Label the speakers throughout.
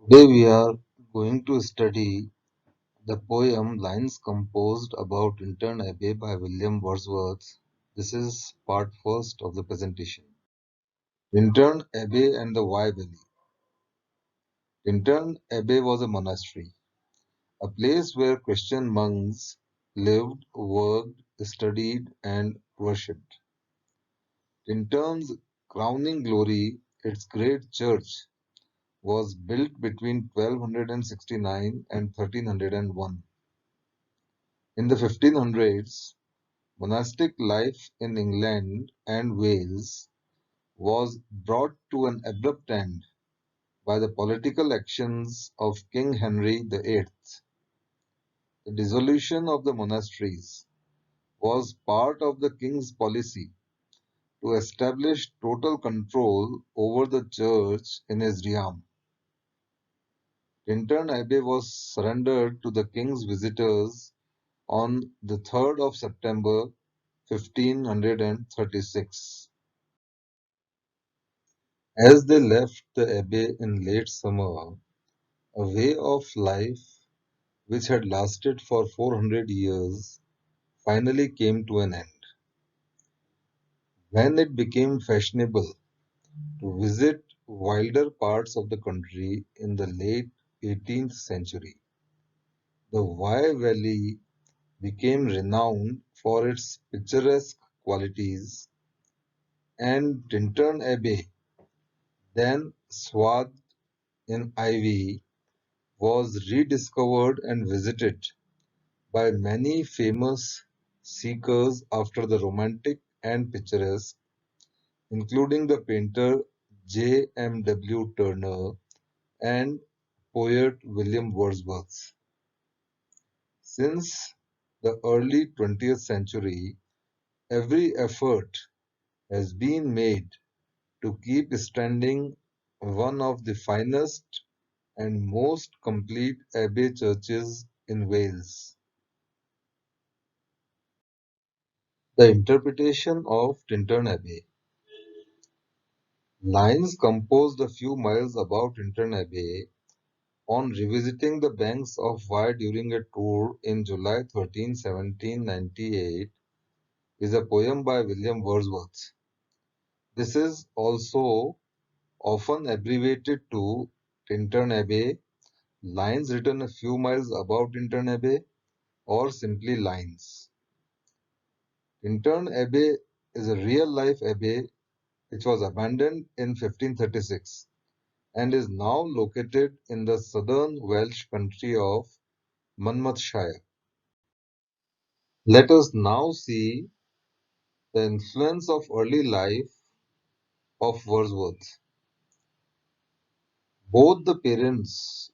Speaker 1: Today we are going to study the poem Lines Composed about Tintern Abbey by William Wordsworth. This is part first of the presentation. Tintern Abbey and the Wye Valley. Tintern Abbey was a monastery, a place where Christian monks lived, worked, studied, and worshipped. Tintern's crowning glory, its great church, was built between 1269 and 1301. In the 1500s, monastic life in England and Wales was brought to an abrupt end by the political actions of King Henry VIII. The dissolution of the monasteries was part of the king's policy to establish total control over the church in his realm. Tintern Abbey was surrendered to the king's visitors on the 3rd of September 1536. As they left the abbey in late summer, a way of life which had lasted for 400 years finally came to an end. When it became fashionable to visit wilder parts of the country in the late 18th century, the Wye Valley became renowned for its picturesque qualities, and Tintern Abbey, then swathed in ivy, was rediscovered and visited by many famous seekers after the romantic and picturesque, including the painter J. M. W. Turner and poet William Wordsworth. Since the early 20th century, every effort has been made to keep standing one of the finest and most complete abbey churches in Wales. The interpretation of Tintern Abbey. Lines composed a few miles above Tintern Abbey on revisiting the banks of Wye during a tour in July 13, 1798 is a poem by William Wordsworth. This is also often abbreviated to Tintern Abbey, lines written a few miles above Tintern Abbey, or simply lines. Tintern Abbey is a real-life abbey which was abandoned in 1536 and is now located in the southern Welsh county of Monmouthshire. Let us now see the influence of early life of Wordsworth. Both the parents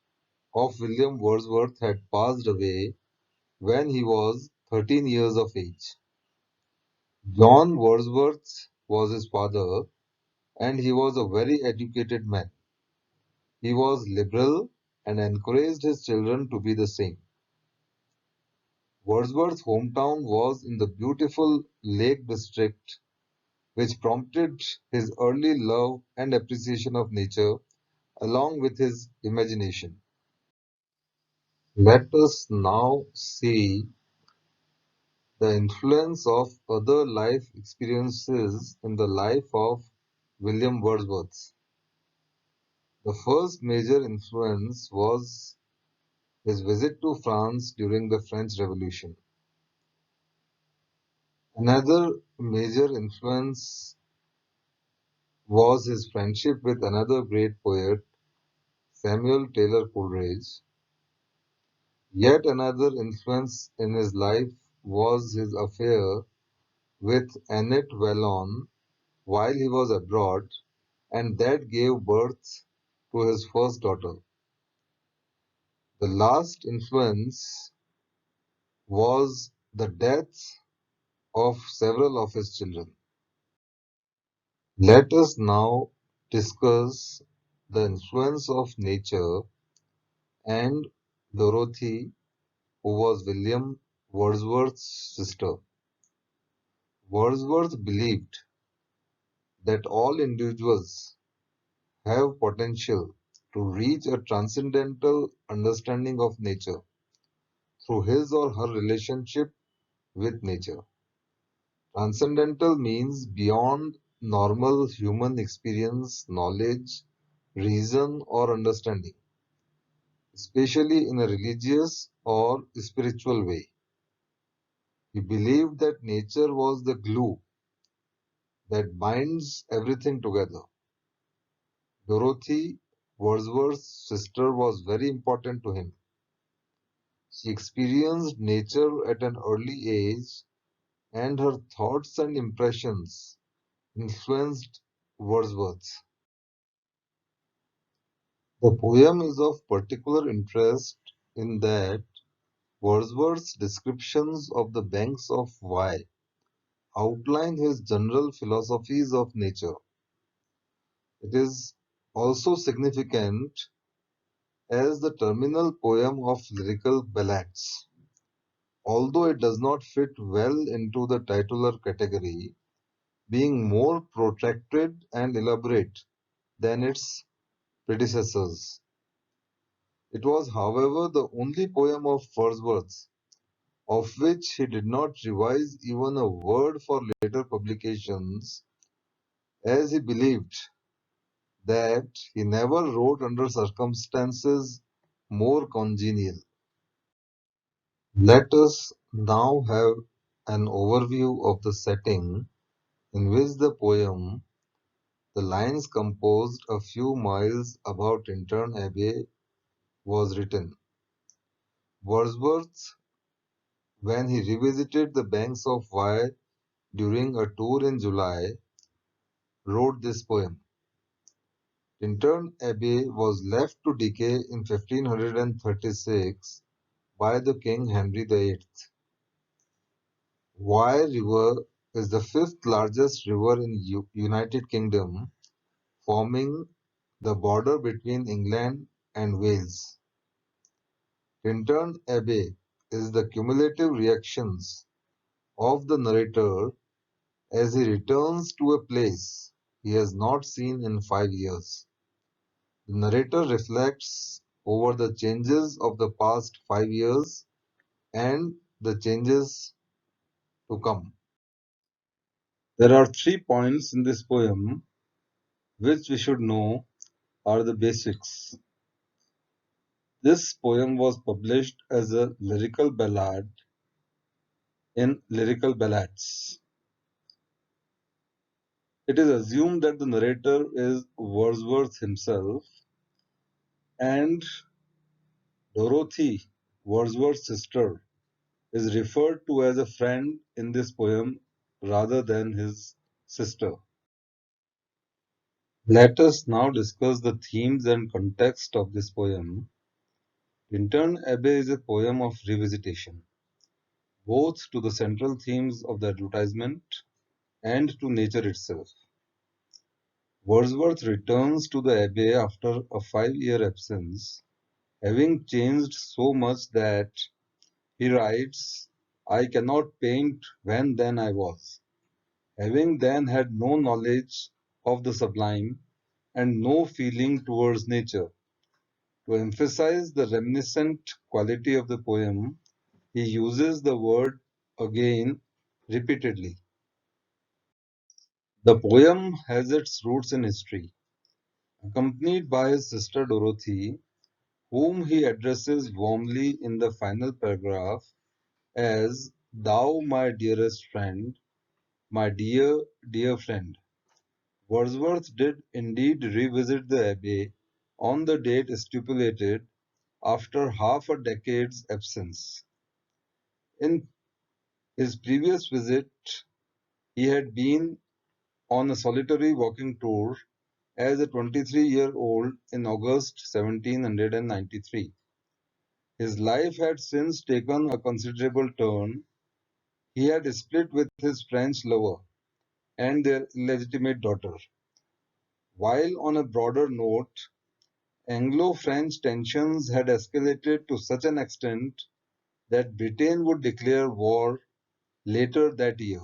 Speaker 1: of William Wordsworth had passed away when he was 13 years of age. John Wordsworth was his father, and he was a very educated man. He was liberal and encouraged his children to be the same. Wordsworth's hometown was in the beautiful Lake District, which prompted his early love and appreciation of nature along with his imagination. Let us now see the influence of other life experiences in the life of William Wordsworth. The first major influence was his visit to France during the French Revolution. Another major influence was his friendship with another great poet, Samuel Taylor Coleridge. Yet another influence in his life was his affair with Annette Vallon while he was abroad, and that gave birth to his first daughter. The last influence was the death of several of his children. Let us now discuss the influence of nature and Dorothy, who was William Wordsworth's sister. Wordsworth believed that all individuals have potential to reach a transcendental understanding of nature through his or her relationship with nature. Transcendental means beyond normal human experience, knowledge, reason, or understanding, especially in a religious or spiritual way. He believed that nature was the glue that binds everything together. Dorothy, Wordsworth's sister, was very important to him. She experienced nature at an early age, and her thoughts and impressions influenced Wordsworth. The poem is of particular interest in that Wordsworth's descriptions of the banks of Wye outline his general philosophies of nature. It is also significant as the terminal poem of lyrical ballads. Although it does not fit well into the titular category, being more protracted and elaborate than its predecessors. It was, however, the only poem of Wordsworth of which he did not revise even a word for later publications, as he believed that he never wrote under circumstances more congenial. Let us now have an overview of the setting in which the poem, the lines composed a few miles above Tintern Abbey, was written. Wordsworth, when he revisited the banks of Wye during a tour in July, wrote this poem. Tintern Abbey was left to decay in 1536 by the King Henry VIII. Wye River is the fifth largest river in United Kingdom, forming the border between England and Wales. Tintern Abbey is the cumulative reactions of the narrator as he returns to a place he has not seen in 5 years. The narrator reflects over the changes of the past 5 years and the changes to come. There are 3 points in this poem which we should know are the basics. This poem was published as a lyrical ballad in Lyrical Ballads. It is assumed that the narrator is Wordsworth himself, and Dorothy, Wordsworth's sister, is referred to as a friend in this poem rather than his sister. Let us now discuss the themes and context of this poem. Tintern Abbey is a poem of revisitation, both to the central themes of the advertisement and to nature itself. Wordsworth returns to the Abbey after a 5-year absence, having changed so much that he writes, I cannot paint when then I was, having then had no knowledge of the sublime and no feeling towards nature. To emphasize the reminiscent quality of the poem, he uses the word again repeatedly. The poem has its roots in history. Accompanied by his sister Dorothy, whom he addresses warmly in the final paragraph as "Thou, my dearest friend, my dear, dear friend." Wordsworth did indeed revisit the Abbey on the date stipulated after half a decade's absence. In his previous visit, he had been on a solitary walking tour as a 23-year-old in August 1793. His life had since taken a considerable turn. He had split with his French lover and their illegitimate daughter. While on a broader note, Anglo-French tensions had escalated to such an extent that Britain would declare war later that year.